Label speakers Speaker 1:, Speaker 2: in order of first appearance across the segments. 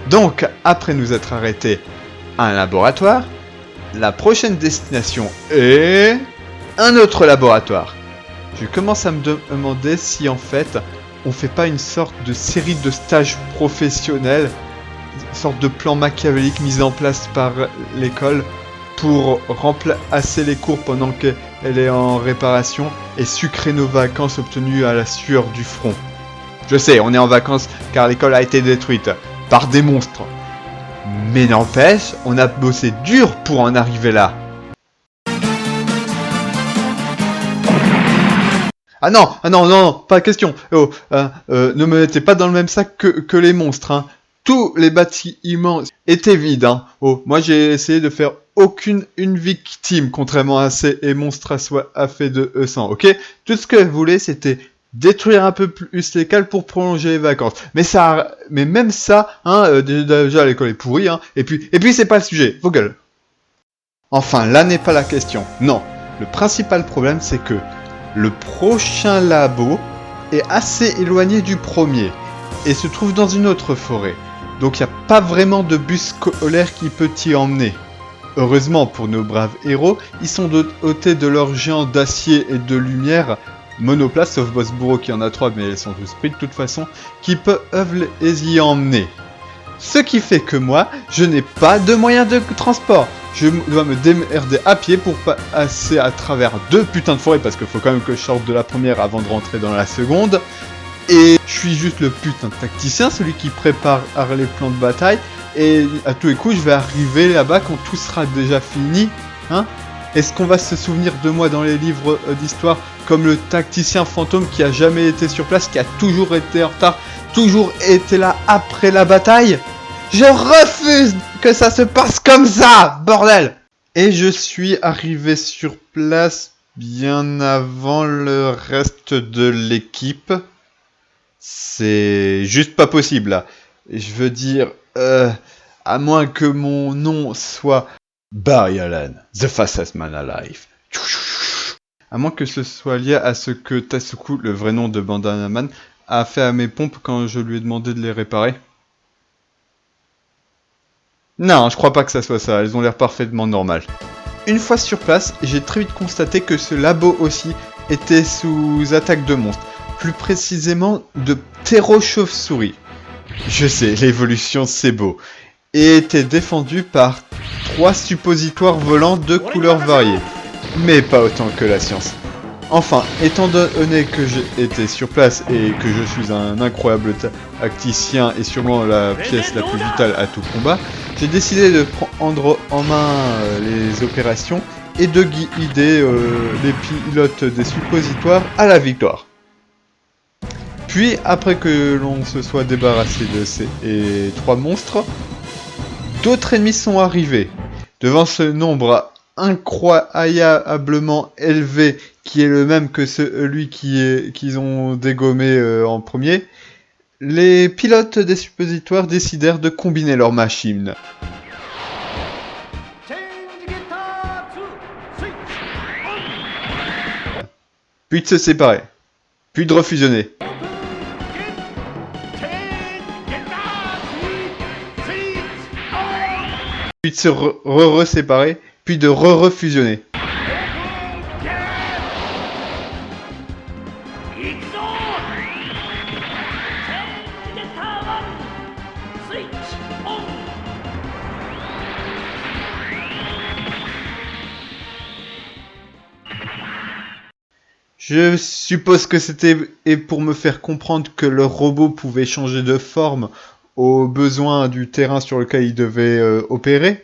Speaker 1: Donc, après nous être arrêtés à un laboratoire, la prochaine destination est un autre laboratoire. Je commence à me demander si en fait on fait pas une sorte de série de stages professionnels, une sorte de plan machiavélique mis en place par l'école pour remplacer les cours pendant qu'elle est en réparation et sucrer nos vacances obtenues à la sueur du front. Je sais, on est en vacances car l'école a été détruite par des monstres. Mais n'empêche, on a bossé dur pour en arriver là. Ah non, pas question. Ne me mettez pas dans le même sac que les monstres. Hein. Tous les bâtiments étaient vides. Hein. Oh, moi j'ai essayé de faire aucune victime, contrairement à ces monstres assoiffés de sang. Ok, tout ce que je voulais, c'était détruire un peu plus les cales pour prolonger les vacances. Mais même ça, hein, déjà l'école est pourrie. Hein, et puis c'est pas le sujet. Vos gueules. Enfin, là n'est pas la question. Non, le principal problème, c'est que le prochain labo est assez éloigné du premier et se trouve dans une autre forêt. Donc il n'y a pas vraiment de bus scolaire qui peut t'y emmener. Heureusement pour nos braves héros, ils sont dotés de leurs géants d'acier et de lumière, monoplace sauf Boss Bourreau qui en a 3 mais elles sont tous pris de toute façon, qui peuvent les y emmener. Ce qui fait que moi, je n'ai pas de moyen de transport. Je dois me démerder à pied pour passer à travers 2 putains de forêts parce qu'il faut quand même que je sorte de la première avant de rentrer dans la seconde. Et je suis juste le putain de tacticien, celui qui prépare les plans de bataille. Et à tous les coups, je vais arriver là-bas quand tout sera déjà fini. Hein ? Est-ce qu'on va se souvenir de moi dans les livres d'histoire comme le tacticien fantôme qui a jamais été sur place, qui a toujours été en retard, toujours été là après la bataille ? Je refuse que ça se passe comme ça, bordel! Et je suis arrivé sur place bien avant le reste de l'équipe. C'est juste pas possible là. Je veux dire, à moins que mon nom soit Barry Allen, the fastest man alive. À moins que ce soit lié à ce que Tatsuku, le vrai nom de Bandana Man, a fait à mes pompes quand je lui ai demandé de les réparer. Non, je crois pas que ça soit ça, elles ont l'air parfaitement normales. Une fois sur place, j'ai très vite constaté que ce labo aussi était sous attaque de monstres, plus précisément de ptérochauves-souris. Je sais, l'évolution c'est beau. Et était défendu par 3 suppositoires volants de couleurs variées. Mais pas autant que la science. Enfin, étant donné que j'ai été sur place et que je suis un incroyable tacticien et sûrement la pièce la plus vitale à tout combat, j'ai décidé de prendre en main les opérations et de guider les pilotes des suppositoires à la victoire. Puis, après que l'on se soit débarrassé de ces 3 monstres, d'autres ennemis sont arrivés. Devant ce nombre incroyablement élevé qui est le même que celui qu'ils ont dégommé en premier, les pilotes des suppositoires décidèrent de combiner leurs machines. Puis de se séparer, puis de refusionner. Puis de se re-séparer, puis de re-refusionner. Je suppose que c'était pour me faire comprendre que le robot pouvait changer de forme aux besoins du terrain sur lequel il devait opérer.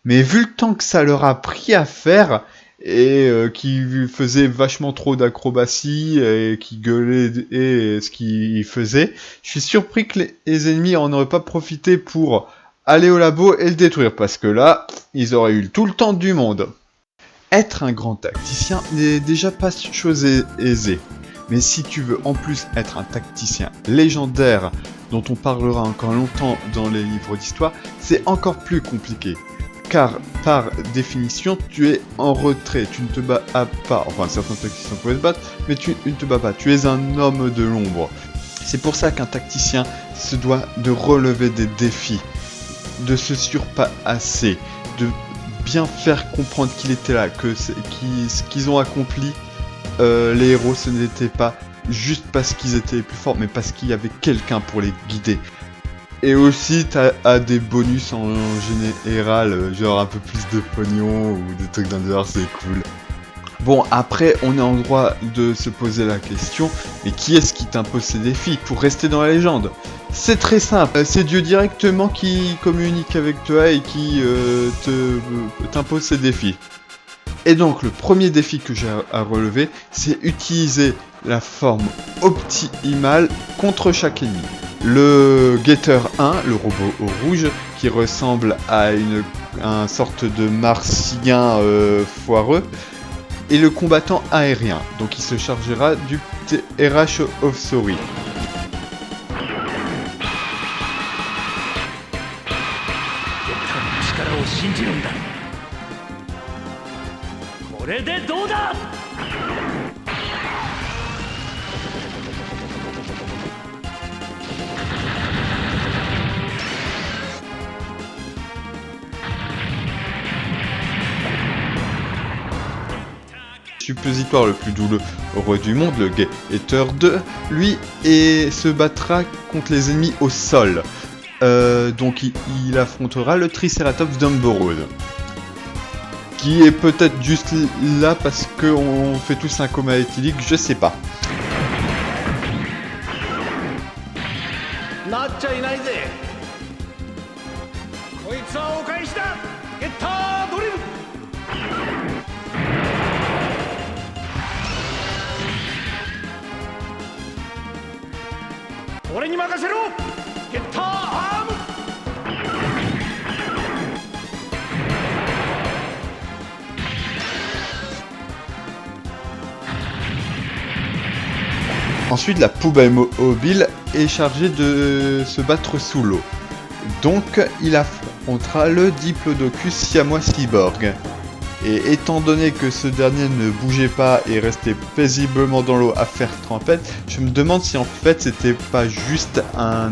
Speaker 1: Mais vu le temps que ça leur a pris à faire, et qui faisait vachement trop d'acrobatie, et qui gueulait et ce qu'ils faisaient, je suis surpris que les ennemis en auraient pas profité pour aller au labo et le détruire, parce que là, ils auraient eu tout le temps du monde. Être un grand tacticien n'est déjà pas chose aisée. Mais si tu veux en plus être un tacticien légendaire dont on parlera encore longtemps dans les livres d'histoire, c'est encore plus compliqué. Car par définition, tu es en retrait, tu ne te bats pas, enfin certains tacticiens pouvaient se battre, mais tu ne te bats pas, tu es un homme de l'ombre. C'est pour ça qu'un tacticien se doit de relever des défis, de se surpasser, de bien faire comprendre qu'il était là, que ce qu'ils ont accompli, les héros, ce n'était pas juste parce qu'ils étaient les plus forts, mais parce qu'il y avait quelqu'un pour les guider. Et aussi, t'as des bonus en général, genre un peu plus de pognon ou des trucs dans le genre, c'est cool. Bon, après, on est en droit de se poser la question, mais qui est-ce qui t'impose ces défis pour rester dans la légende? C'est très simple, c'est Dieu directement qui communique avec toi et qui t'impose ces défis. Et donc, le premier défi que j'ai à relever, c'est utiliser la forme optimale contre chaque ennemi. Le Guetteur 1, le robot rouge, qui ressemble à un sorte de martien foireux, et le combattant aérien, donc il se chargera du RH of Sorry.
Speaker 2: これでどうだ。
Speaker 1: Suppositoire le plus douloureux du monde, le Guetteur 2, lui, se battra contre les ennemis au sol. Donc il affrontera le Triceratops Dumborose. Qui est peut-être juste là parce qu'on fait tous un coma éthylique, je sais pas. Ensuite, la poubelle mobile est chargée de se battre sous l'eau. Donc, il affrontera le Diplodocus siamois cyborg. Et étant donné que ce dernier ne bougeait pas et restait paisiblement dans l'eau à faire trempette, je me demande si en fait c'était pas juste un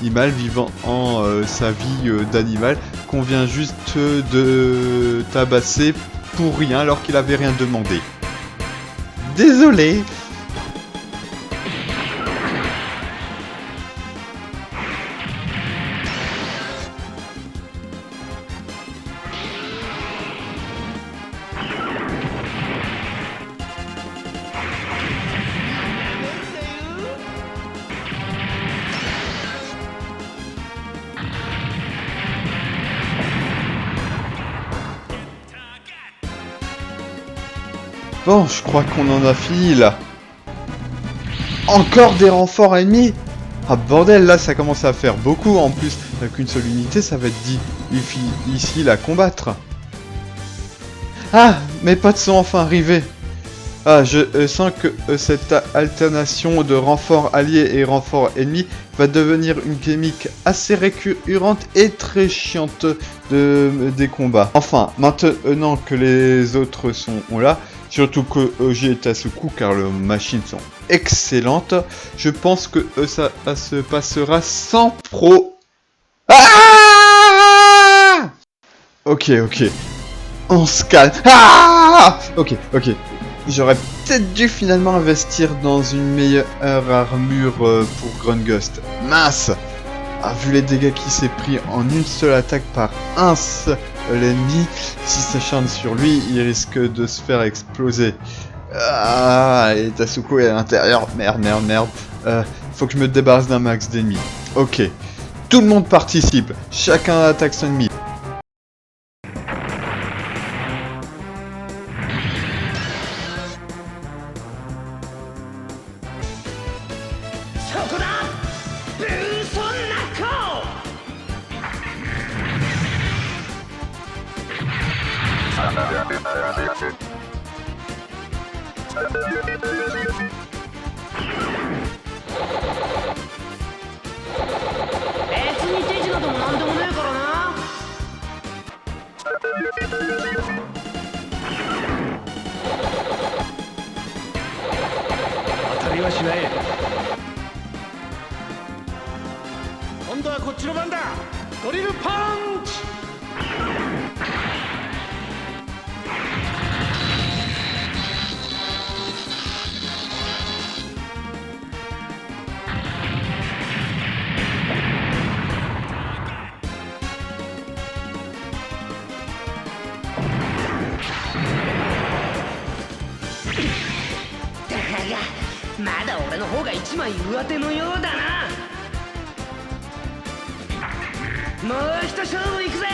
Speaker 1: animal vivant en sa vie d'animal qu'on vient juste de tabasser pour rien alors qu'il avait rien demandé. Désolé. Bon, je crois qu'on en a fini là. Encore des renforts ennemis? Ah bordel, là ça commence à faire beaucoup. En plus, avec une seule unité, ça va être difficile à combattre. Ah, mes potes sont enfin arrivés. Ah, je sens que cette alternation de renforts alliés et renforts ennemis va devenir une gimmick assez récurrente et très chiante des combats. Enfin, maintenant que les autres sont là, surtout que Oji est à ce coup car leurs machines sont excellentes, je pense que ça se passera sans pro. Ah! Ok. On se calme. Ah! Ok. J'aurais peut-être dû finalement investir dans une meilleure armure pour Grungust. Mince! Ah, vu les dégâts qu'il s'est pris en une seule attaque par un seul ennemi, s'il s'acharne sur lui, il risque de se faire exploser. Ah, et Tasuko est à l'intérieur. Merde. Faut que je me débarrasse d'un max d'ennemis. Ok. Tout le monde participe. Chacun attaque son ennemi.
Speaker 2: 今度はこっちの番だ。ドリルパンチ。
Speaker 3: まだ俺の方が一枚上手のようだな。もう一勝負いくぜ。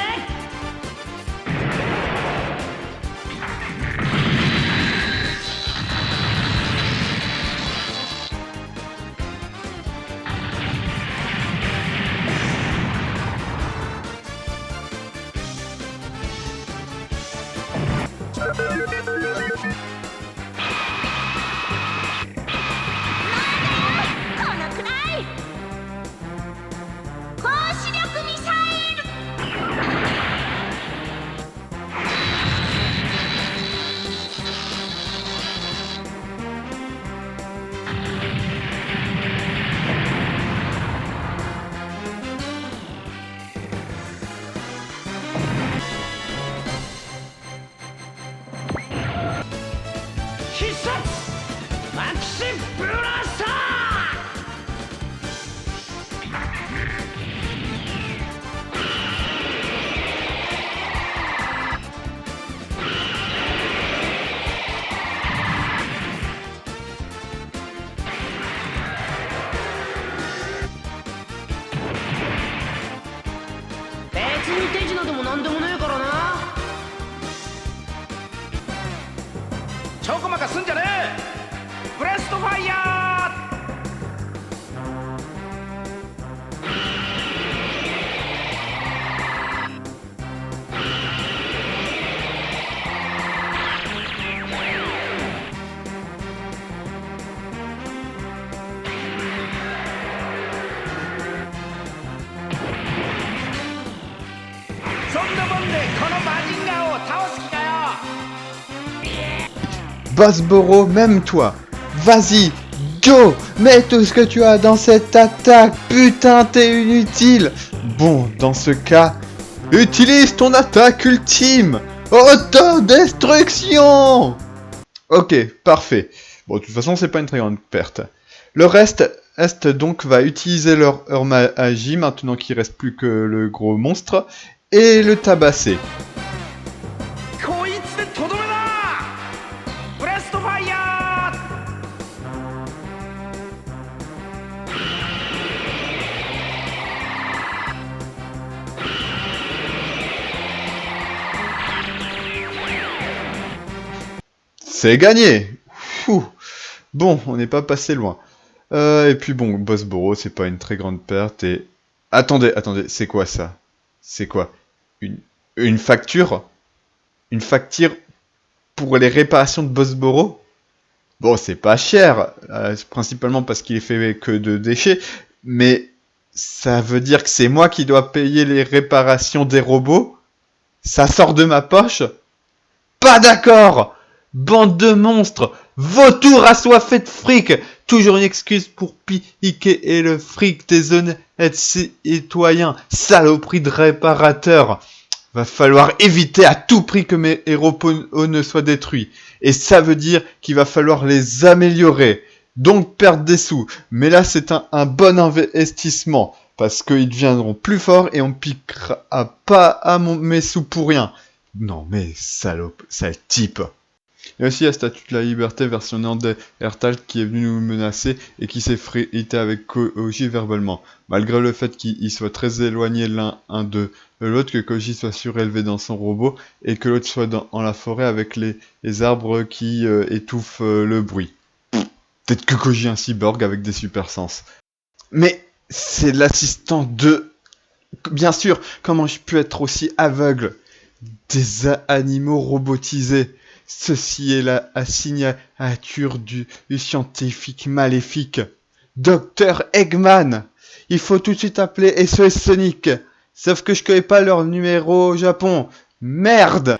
Speaker 2: 必殺マキシブラスター。
Speaker 3: 別に手品でもなんでもねえからな。
Speaker 2: ちょこまかすんじゃねえ。ブレストファイヤー。そんなもんでこのマジンガーを倒す気かよ。
Speaker 1: Bosboro, même toi. Vas-y, go. Mets tout ce que tu as dans cette attaque. Putain, t'es inutile. Bon, dans ce cas, utilise ton attaque ultime. Autodestruction. Ok, parfait. Bon, de toute façon, c'est pas une très grande perte. Le reste donc va utiliser leur magie maintenant qu'il reste plus que le gros monstre et le tabasser.
Speaker 2: こいつでとどめだ。ブレストファイヤー。
Speaker 1: C'est gagné. Fou. Bon, on n'est pas passé loin. Et puis bon, Bosboro, c'est pas une très grande perte. Et attendez, c'est quoi ça? C'est quoi? Une facture? Une facture pour les réparations de Bosboro? Bon, c'est pas cher, principalement parce qu'il est fait que de déchets, mais ça veut dire que c'est moi qui dois payer les réparations des robots? Ça sort de ma poche? Pas d'accord! Bande de monstres! Vautours assoiffés de fric! Toujours une excuse pour piquer et le fric des honnêtes citoyens! Saloperie de réparateurs! Va falloir éviter à tout prix que mes héros ne soient détruits. Et ça veut dire qu'il va falloir les améliorer. Donc perdre des sous. Mais là c'est un bon investissement. Parce qu'ils deviendront plus forts et on piquera pas à mes sous pour rien. Non mais salope, sale type. Il y a aussi la statue de la liberté version Néandertal qui est venue nous menacer et qui s'est frité avec Koji verbalement. Malgré le fait qu'ils soient très éloignés l'un de l'autre, que Koji soit surélevé dans son robot et que l'autre soit dans la forêt avec les arbres qui étouffent le bruit. Peut-être que Koji est un cyborg avec des super sens. Mais c'est l'assistant de... Bien sûr, comment je peux être aussi aveugle? Des animaux robotisés. Ceci est la signature du scientifique maléfique. Dr Eggman. Il faut tout de suite appeler SOS Sonic. Sauf que je connais pas leur numéro au Japon. Merde!